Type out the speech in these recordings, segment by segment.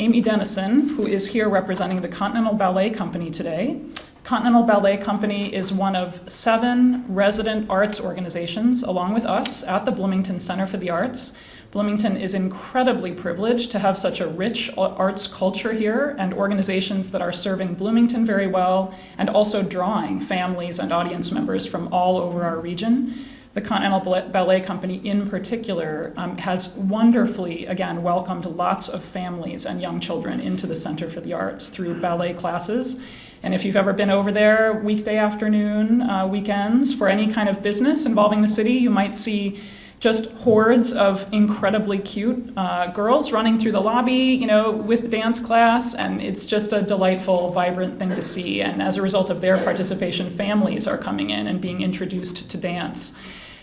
Amy Dennison, who is here representing the Continental Ballet Company today. Continental Ballet Company is one of 7 resident arts organizations, along with us, at the Bloomington Center for the Arts. Bloomington is incredibly privileged to have such a rich arts culture here and organizations that are serving Bloomington very well and also drawing families and audience members from all over our region. The Continental Ballet Company in particular has wonderfully, again, welcomed lots of families and young children into the Center for the Arts through ballet classes. And if you've ever been over there weekday afternoon, weekends, for any kind of business involving the city, you might see just hordes of incredibly cute girls running through the lobby, with dance class, and it's just a delightful, vibrant thing to see. And as a result of their participation, families are coming in and being introduced to dance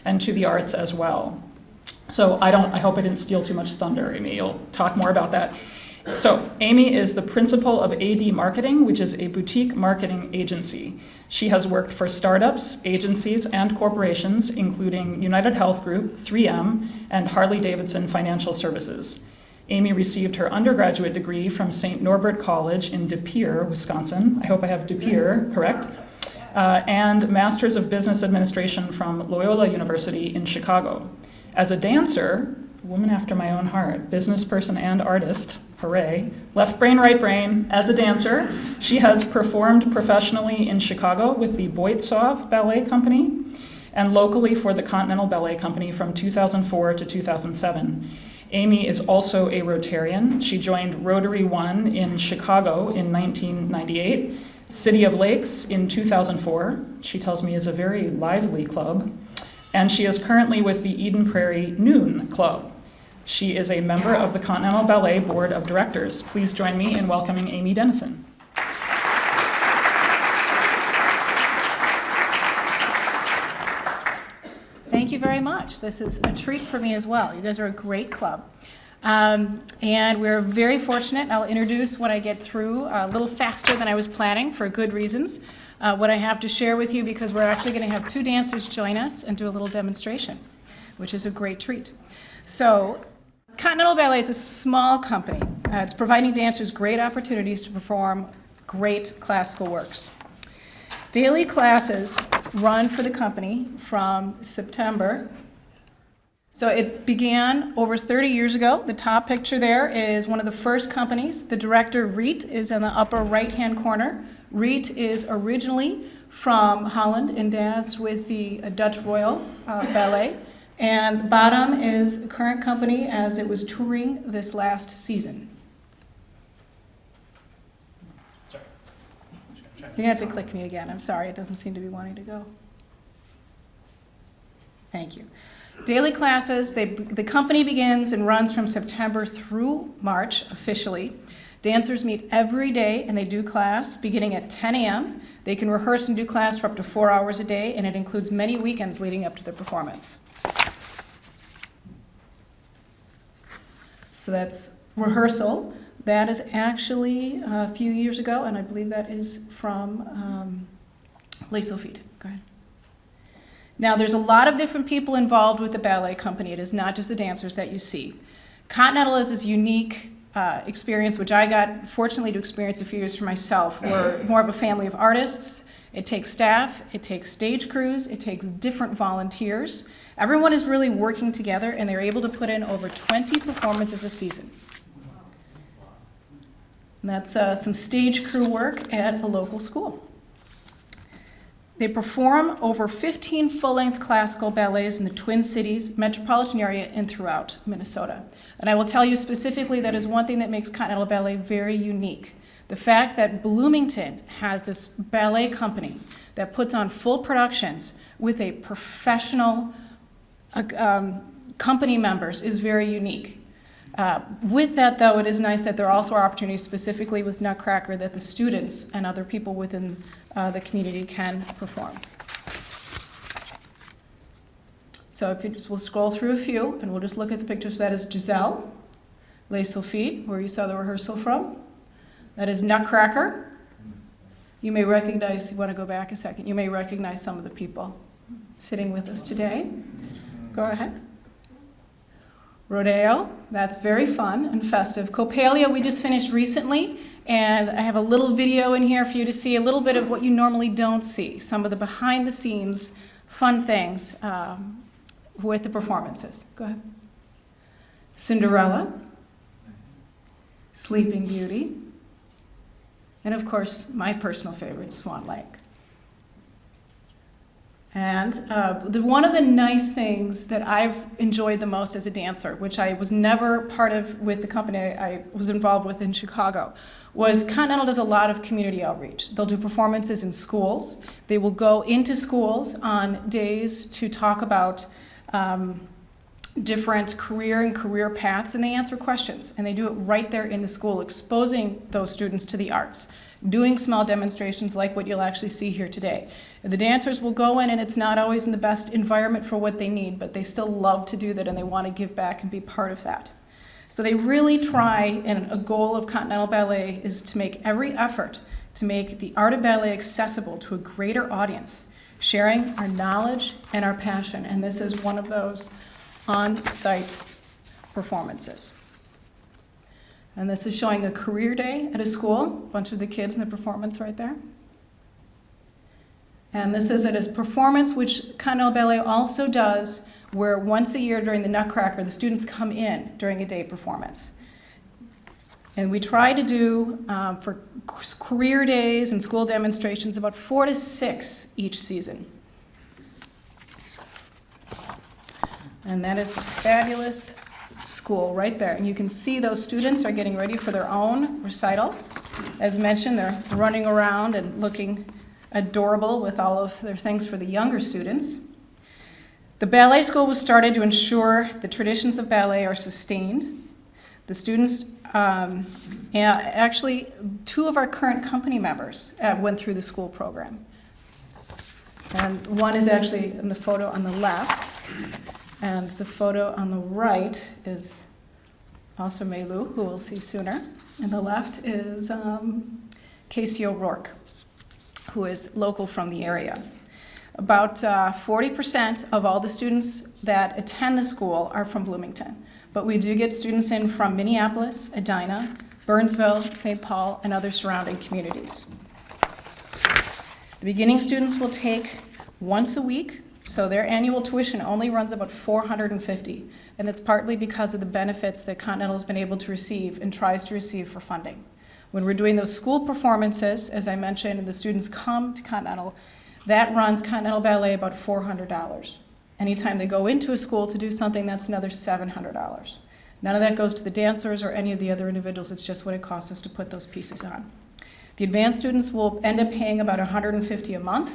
and to the arts as well. So I hope I didn't steal too much thunder, Amy. You'll talk more about that. So Amy is the principal of AD Marketing, which is a boutique marketing agency. She has worked for startups, agencies, and corporations, including United Health Group, 3M, and Harley-Davidson Financial Services. Amy received her undergraduate degree from St. Norbert College in De Pere, Wisconsin. I hope I have De Pere correct. And Masters of Business Administration from Loyola University in Chicago. As a dancer, woman after my own heart, business person and artist, hooray, left brain, right brain. As a dancer, she has performed professionally in Chicago with the Boitsoy Ballet Company and locally for the Continental Ballet Company from 2004 to 2007. Amy is also a Rotarian. She joined Rotary 1 in Chicago in 1998, City of Lakes in 2004, she tells me is a very lively club, and she is currently with the Eden Prairie Noon Club. She is a member of the Continental Ballet Board of Directors. Please join me in welcoming Amy Dennison. Thank you very much. This is a treat for me as well. You guys are a great club. And we're very fortunate, and I'll introduce when I get through a little faster than I was planning for good reasons, what I have to share with you, because we're actually going to have 2 dancers join us and do a little demonstration, which is a great treat. So Continental Ballet is a small company. It's providing dancers great opportunities to perform great classical works. Daily classes run for the company from September. So it began over 30 years ago. The top picture there is one of the first companies. The director, Riet, is in the upper right-hand corner. Riet is originally from Holland and danced with the Dutch Royal Ballet. And the bottom is the current company as it was touring this last season. Sorry. You're gonna have to click me again. I'm sorry, it doesn't seem to be wanting to go. Thank you. Daily classes, the company begins and runs from September through March officially. Dancers meet every day and they do class beginning at 10 a.m. They can rehearse and do class for up to 4 hours a day, and it includes many weekends leading up to the performance. So that's rehearsal. That is actually a few years ago, and I believe that is from Les Sophies. Go ahead. Now, there's a lot of different people involved with the ballet company. It is not just the dancers that you see. Continental is this unique experience, which I got fortunately to experience a few years for myself. We're more of a family of artists. It takes staff, it takes stage crews, it takes different volunteers. Everyone is really working together, and they're able to put in over 20 performances a season. And that's some stage crew work at a local school. They perform over 15 full-length classical ballets in the Twin Cities metropolitan area and throughout Minnesota. And I will tell you specifically that is one thing that makes Continental Ballet very unique. The fact that Bloomington has this ballet company that puts on full productions with a professional company members is very unique. With that, though, it is nice that there also are opportunities specifically with Nutcracker that the students and other people within the community can perform. So if you just, we'll scroll through a few, and we'll just look at the pictures. So that is Giselle, Les Sophies, where you saw the rehearsal from. That is Nutcracker. You may recognize, you want to go back a second, you may recognize some of the people sitting with us today. Go ahead. Rodeo, that's very fun and festive. Coppelia, we just finished recently, and I have a little video in here for you to see a little bit of what you normally don't see, some of the behind-the-scenes fun things with the performances. Go ahead. Cinderella, Sleeping Beauty, and of course, my personal favorite, Swan Lake. And one of the nice things that I've enjoyed the most as a dancer, which I was never part of with the company I was involved with in Chicago, was Continental does a lot of community outreach. They'll do performances in schools. They will go into schools on days to talk about different career paths, and they answer questions. And they do it right there in the school, exposing those students to the arts, doing small demonstrations like what you'll actually see here today. And the dancers will go in, and it's not always in the best environment for what they need, but they still love to do that, and they want to give back and be part of that. So they really try, and a goal of Continental Ballet is to make every effort to make the art of ballet accessible to a greater audience, sharing our knowledge and our passion, and this is one of those on-site performances. And this is showing a career day at a school, a bunch of the kids in the performance right there. And this is at a performance which Continental Ballet also does, where once a year during the Nutcracker, the students come in during a day performance. And we try to do, for career days and school demonstrations, about 4 to 6 each season. And that is the fabulous school right there. And you can see those students are getting ready for their own recital. As mentioned, they're running around and looking adorable with all of their things for the younger students. The ballet school was started to ensure the traditions of ballet are sustained. The students, actually, 2 of our current company members went through the school program. And one is actually in the photo on the left. And the photo on the right is also Melu, who we'll see sooner. And the left is Casey O'Rourke, who is local from the area. About 40% of all the students that attend the school are from Bloomington. But we do get students in from Minneapolis, Edina, Burnsville, St. Paul, and other surrounding communities. The beginning students will take once a week. So their annual tuition only runs about $450, and it's partly because of the benefits that Continental has been able to receive and tries to receive for funding. When we're doing those school performances, as I mentioned, and the students come to Continental, that runs Continental Ballet about $400. Anytime they go into a school to do something, that's another $700. None of that goes to the dancers or any of the other individuals. It's just what it costs us to put those pieces on. The advanced students will end up paying about $150 a month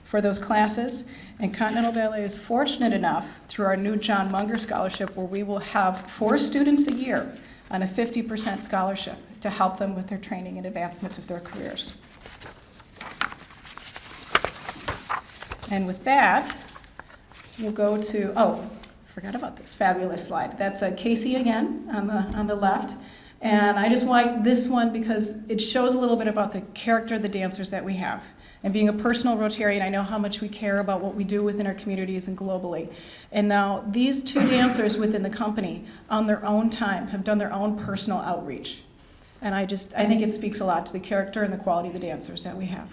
for those classes, and Continental Ballet is fortunate enough through our new John Munger Scholarship, where we will have 4 students a year on a 50% scholarship to help them with their training and advancement of their careers. And with that, we'll go to, forgot about this fabulous slide. That's Casey again on the left. And I just like this one because it shows a little bit about the character of the dancers that we have. And being a personal Rotarian, I know how much we care about what we do within our communities and globally. And now these 2 dancers within the company, on their own time, have done their own personal outreach. And I think it speaks a lot to the character and the quality of the dancers that we have.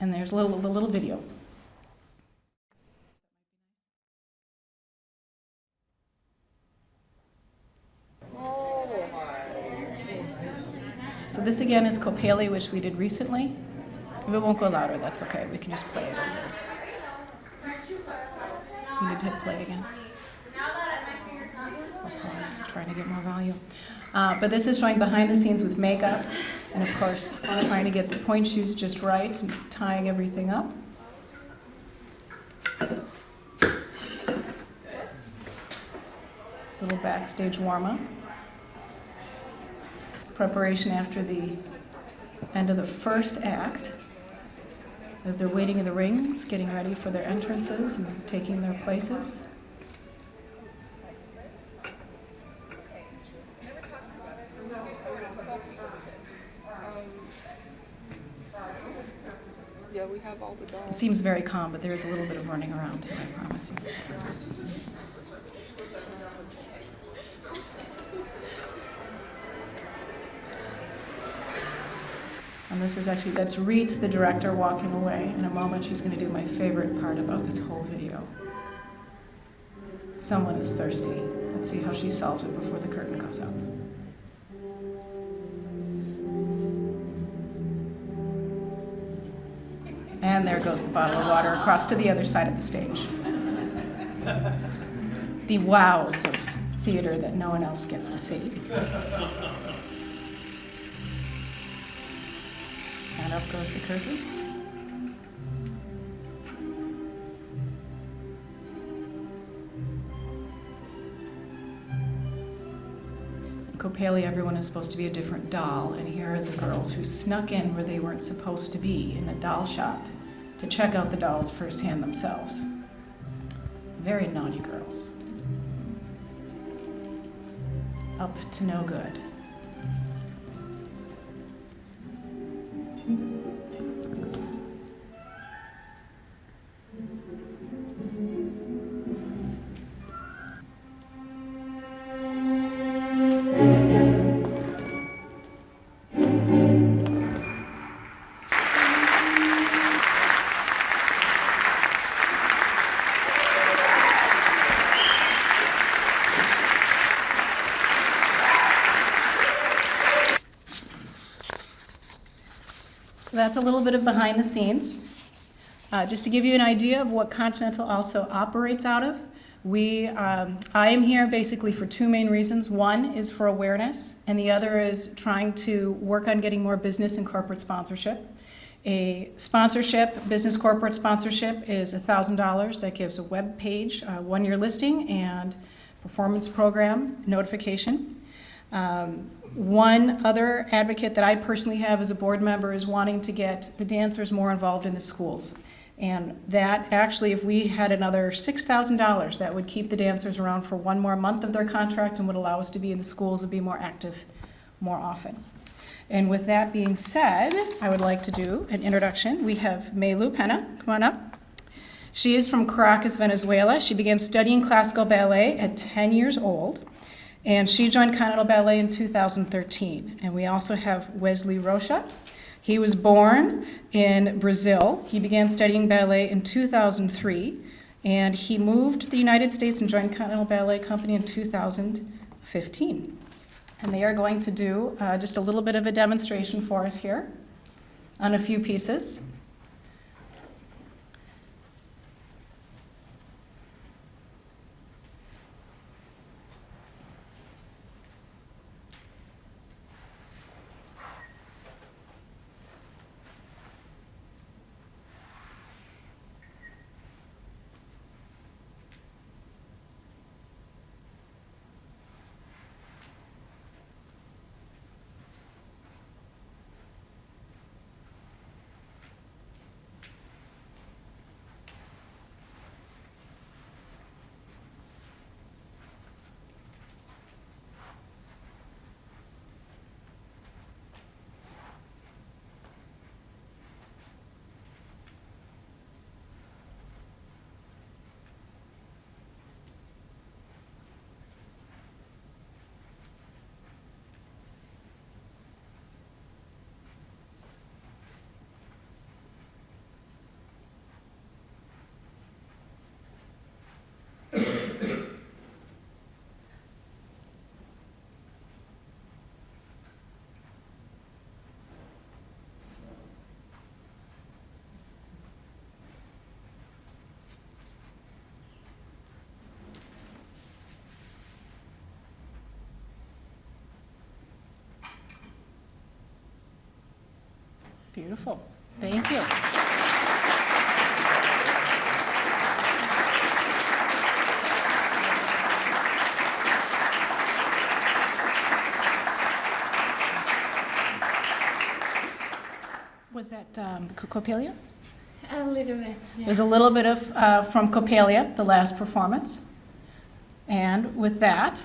And there's the little video. So this again is Coppelia, which we did recently. If it won't go louder, that's okay. We can just play it as is. You need to hit play again. I'll pause to try to get more volume. But this is showing behind the scenes with makeup, and of course, trying to get the point shoes just right and tying everything up. Little backstage warm-up. Preparation after the end of the first act, as they're waiting in the rings, getting ready for their entrances and taking their places. Yeah, we have all the It seems very calm, but there is a little bit of running around, I promise you. And this is actually, that's Reet, the director, walking away. In a moment, she's going to do my favorite part about this whole video. Someone is thirsty. Let's see how she solves it before the curtain goes up. And there goes the bottle of water across to the other side of the stage. The wows of theater that no one else gets to see. And up goes the curtain. In Coppelia, everyone is supposed to be a different doll, and here are the girls who snuck in where they weren't supposed to be, in the doll shop, to check out the dolls firsthand themselves. Very naughty girls. Up to no good. So that's a little bit of behind the scenes. Just to give you an idea of what Continental also operates out of, I am here basically for two main reasons. One is for awareness, and the other is trying to work on getting more business and corporate sponsorship. A sponsorship, business corporate sponsorship, is $1,000. That gives a web page, one-year listing, and performance program notification. One other advocate that I personally have as a board member is wanting to get the dancers more involved in the schools. And that actually, if we had another $6,000, that would keep the dancers around for one more month of their contract and would allow us to be in the schools and be more active more often. And with that being said, I would like to do an introduction. We have Maylu Pena, come on up. She is from Caracas, Venezuela. She began studying classical ballet at 10 years old. And she joined Continental Ballet in 2013. And we also have Wesley Rocha. He was born in Brazil. He began studying ballet in 2003. And he moved to the United States and joined Continental Ballet Company in 2015. And they are going to do just a little bit of a demonstration for us here on a few pieces. Beautiful. Thank you. Was that Coppelia? A little bit. Yeah. There's a little bit of from Coppelia, the last performance. And with that,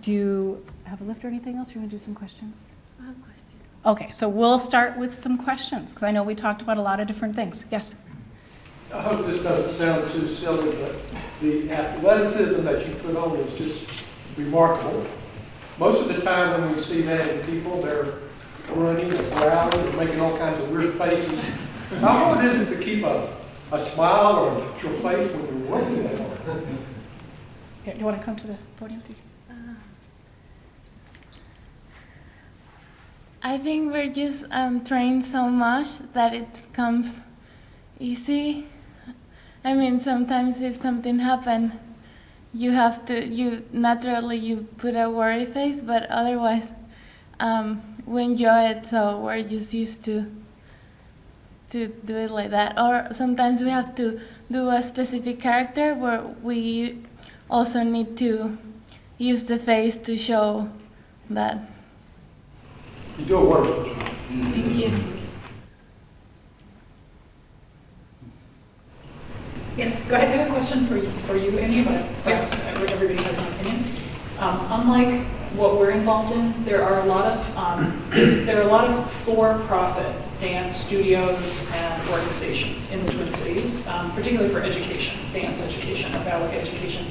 do you have a lift or anything else? You want to do some questions? I have a question. Okay, so we'll start with some questions, because I know we talked about a lot of different things. Yes? I hope this doesn't sound too silly, but the athleticism that you put on is just remarkable. Most of the time when we see that in people, they're running and growling and making all kinds of weird faces. How hard is it to keep a smile or a neutral face when you're working that hard? Do you want to come to the podium so you I think we're just trained so much that it comes easy. I mean, sometimes if something happens, you naturally put a worry face, but otherwise we enjoy it, so we're just used to do it like that. Or sometimes we have to do a specific character where we also need to use the face to show that. You do a wonderful job. Thank you. Yes, go ahead. I have a question for you, Amy, but perhaps everybody has an opinion. Unlike what we're involved in, there are a lot of for-profit dance studios and organizations in the Twin Cities, particularly for education, dance education or ballet education.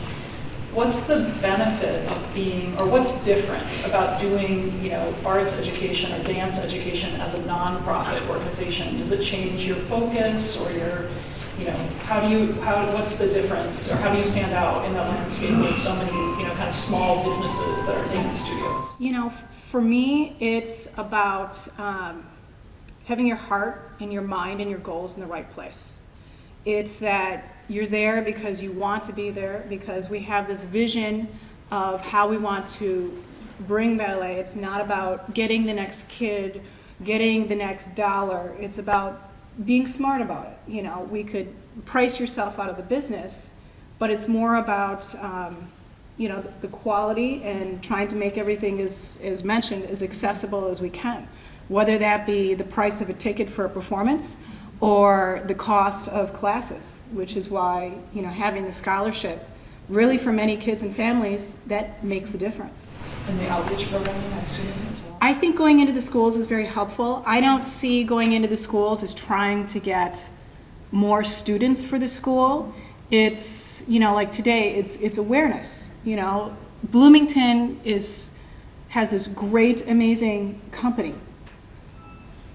What's the benefit of being, or what's different about doing, arts education or dance education as a nonprofit organization? Does it change your focus or your, what's the difference, or how do you stand out in the landscape with so many, kind of small businesses that are dance studios? For me, it's about having your heart and your mind and your goals in the right place. It's that you're there because you want to be there, because we have this vision of how we want to bring ballet. It's not about getting the next kid, getting the next dollar. It's about being smart about it. We could price yourself out of the business, but it's more about the quality and trying to make everything, as mentioned, as accessible as we can, whether that be the price of a ticket for a performance or the cost of classes, which is why having the scholarship, really for many kids and families, that makes a difference. And the outreach programming, I assume, as well? I think going into the schools is very helpful. I don't see going into the schools as trying to get more students for the school. It's, like today, it's awareness. Bloomington has this great, amazing company.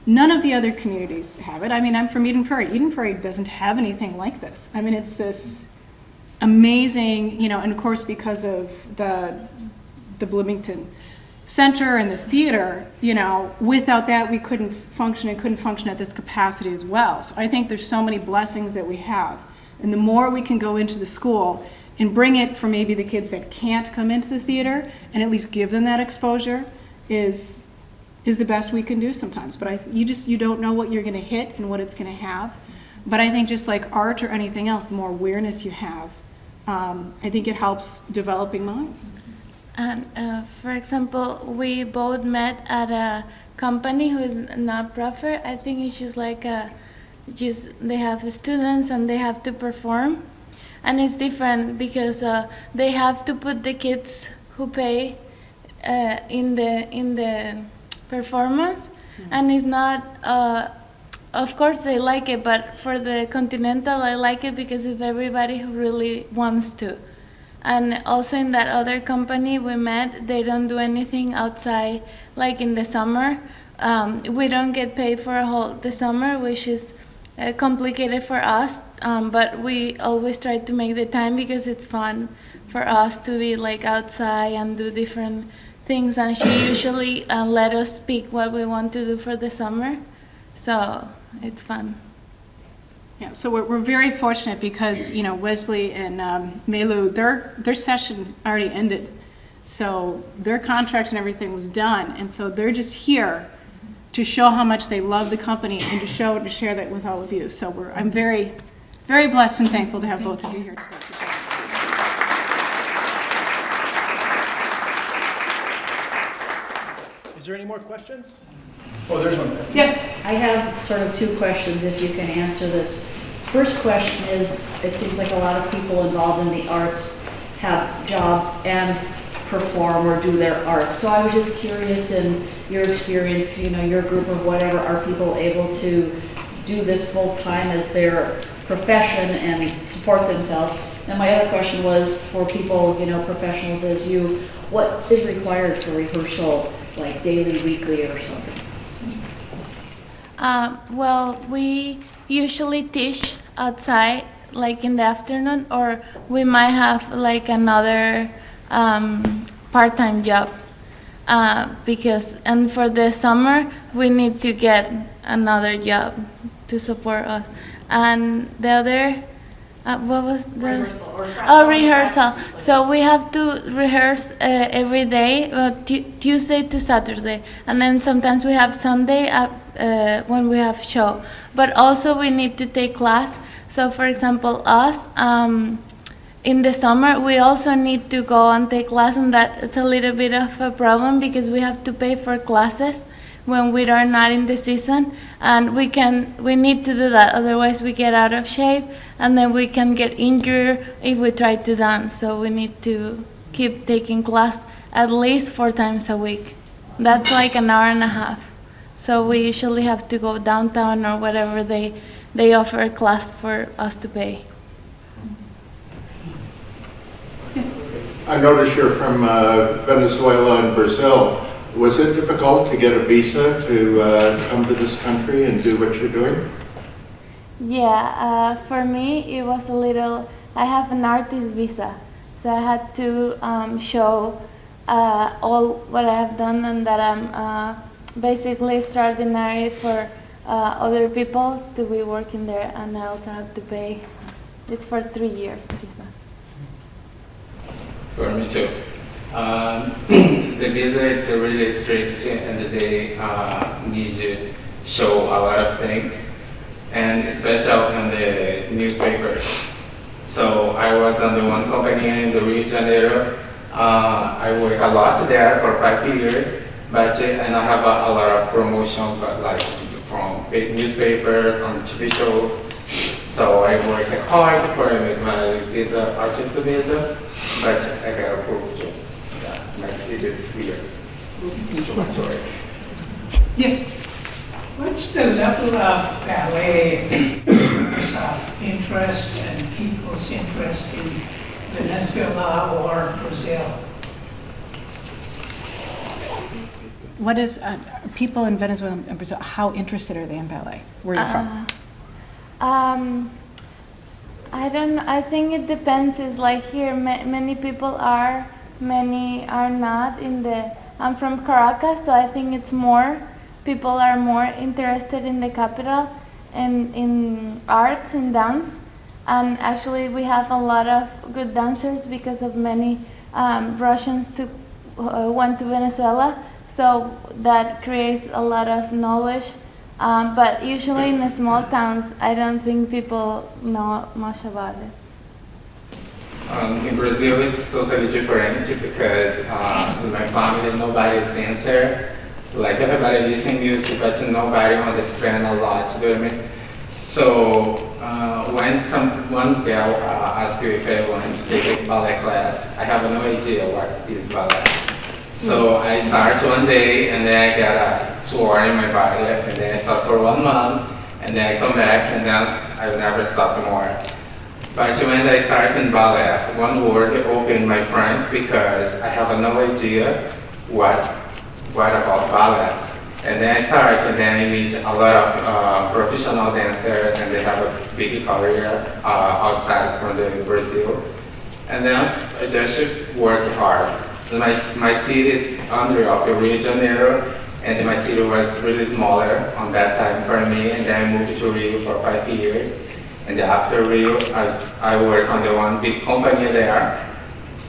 None of the other communities have it. I mean, I'm from Eden Prairie. Eden Prairie doesn't have anything like this. I mean, it's this amazing, and of course because of the Bloomington Center and the theater, without that we couldn't function at this capacity as well. So I think there's so many blessings that we have. And the more we can go into the school and bring it for maybe the kids that can't come into the theater and at least give them that exposure is the best we can do sometimes. But you don't know what you're going to hit and what it's going to have. But I think just like art or anything else, the more awareness you have, I think it helps developing minds. And for example, we both met at a company who is not profit. I think it's just like they have students and they have to perform, and it's different because they have to put the kids who pay in the performance, and it's not. Of course they like it, but for the Continental, I like it because of everybody who really wants to. And also in that other company we met, they don't do anything outside, like in the summer. We don't get paid for the summer, which is complicated for us, but we always try to make the time because it's fun for us to be like outside and do different things, and she usually let us pick what we want to do for the summer, so it's fun. Yeah, so we're very fortunate because Wesley and Melu, their session already ended, so their contract and everything was done, and so they're just here to show how much they love the company and to share that with all of you. So I'm very, very blessed and thankful to have both of you here today. Is there any more questions? Oh, there's one. Yes. I have sort of two questions, if you can answer this. First question is, it seems like a lot of people involved in the arts have jobs and perform or do their art. So I was just curious, in your experience, your group of whatever, are people able to do this full time as their profession and support themselves. And my other question was for people, professionals as you, what is required for rehearsal, like daily, weekly, or something? Well, we usually teach outside, like in the afternoon, or we might have like another part-time job. And for the summer, we need to get another job to support us. And the other, what was the? Rehearsal. So we have to rehearse every day, Tuesday to Saturday. And then sometimes we have Sunday when we have show. But also we need to take class. So for example, us, in the summer, we also need to go and take class, and that it's a little bit of a problem because we have to pay for classes when we are not in the season, and we need to do that, otherwise we get out of shape, and then we can get injured if we try to dance. So we need to keep taking class at least 4 times a week. That's like an hour and a half. So we usually have to go downtown or whatever they offer a class for us to pay. I noticed you're from Venezuela and Brazil. Was it difficult to get a visa to come to this country and do what you're doing? Yeah, for me it was a little, I have an artist visa, so I had to show all what I have done and that I'm basically extraordinary for other people to be working there, and I also have to pay. It's for 3 years visa. For me too. The visa is really strict, and they need to show a lot of things, and especially in the newspapers. So I was on the one company in the Rio de Janeiro. I worked a lot there for 5 years, but and I have a lot of promotion, but like from big newspapers on the TV shows. So I worked hard for my visa, artist visa, but I got approved too. Yeah, my previous years. Yes. What's the level of ballet interest and people's interest in Venezuela or Brazil? What is, people in Venezuela and Brazil, how interested are they in ballet? Where are you from? I think it depends. It's like here, many people are, many are not. I'm from Caracas, so I think it's more, people are more interested in the capital and in arts and dance. And actually we have a lot of good dancers because of many Russians went to Venezuela. So that creates a lot of knowledge. But usually in the small towns, I don't think people know much about it. In Brazil, it's totally different because in my family, nobody is dancer. Like everybody listens music, but nobody understands a lot. Do you know what I mean? So when one girl asks you if I want to take a ballet class, I have no idea what is ballet. So I start one day, and then I get a sore in my body, and then I stop for 1 month, and then I come back, and then I never stop more. But when I start in ballet, one word opened my front because I have no idea what about ballet. And then I start, and then I meet a lot of professional dancers, and they have a big career outside from Brazil. And then I just work hard. My city is under of Rio de Janeiro, and my city was really smaller on that time for me, and then I moved to Rio for 5 years. And after Rio, I work on the one big company there,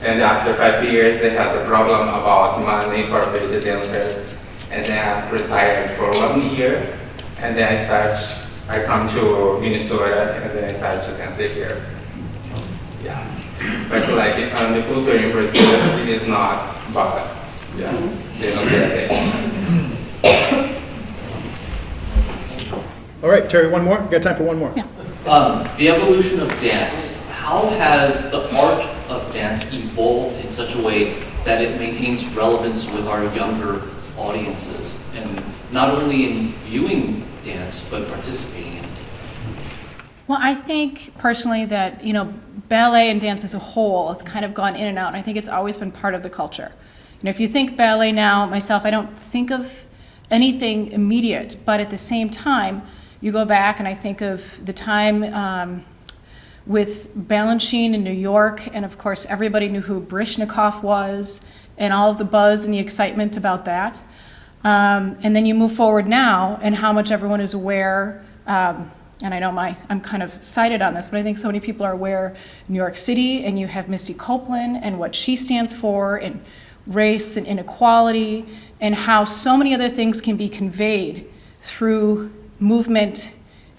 and after 5 years, they has a problem about money for the dancers, and then I retired for 1 year, and then I come to Minnesota, and then I started to dance here. Yeah. But like the culture in Brazil, it is not bad. Yeah, they don't get it. All right, Terry, one more? Got time for one more? Yeah. The evolution of dance. How has the art of dance evolved in such a way that it maintains relevance with our younger audiences, and not only in viewing dance, but participating in it? Well, I think personally that, ballet and dance as a whole has kind of gone in and out, and I think it's always been part of the culture. If you think ballet now, myself, I don't think of anything immediate, but at the same time, you go back and I think of the time with Balanchine in New York, and of course everybody knew who Baryshnikov was, and all of the buzz and the excitement about that. And then you move forward now, and how much everyone is aware, and I know I'm kind of cited on this, but I think so many people are aware New York City, and you have Misty Copeland and what she stands for, and race and inequality, and how so many other things can be conveyed through movement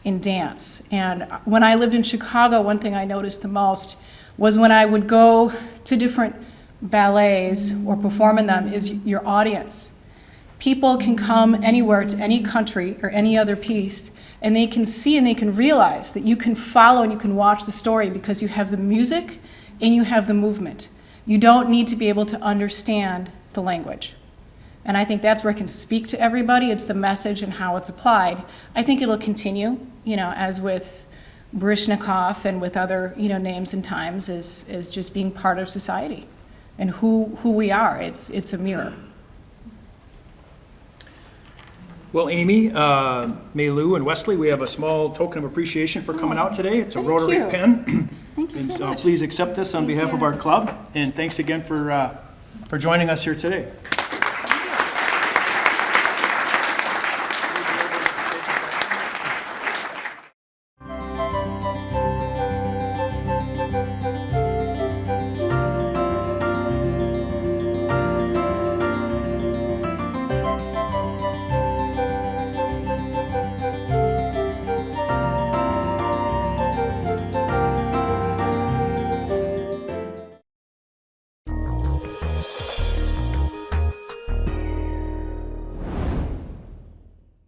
in dance. And when I lived in Chicago, one thing I noticed the most was when I would go to different ballets or perform in them is your audience. People can come anywhere to any country or any other piece, and they can see and they can realize that you can follow and you can watch the story because you have the music and you have the movement. You don't need to be able to understand the language. And I think that's where it can speak to everybody. It's the message and how it's applied. I think it'll continue, as with Baryshnikov and with other, names and times, is just being part of society and who we are. It's a mirror. Well, Amy, Maylou, and Wesley, we have a small token of appreciation for coming out today. It's a Thank Rotary you. pen. Thank you And so so much. please accept this on behalf of our club, and thanks again for joining us here today.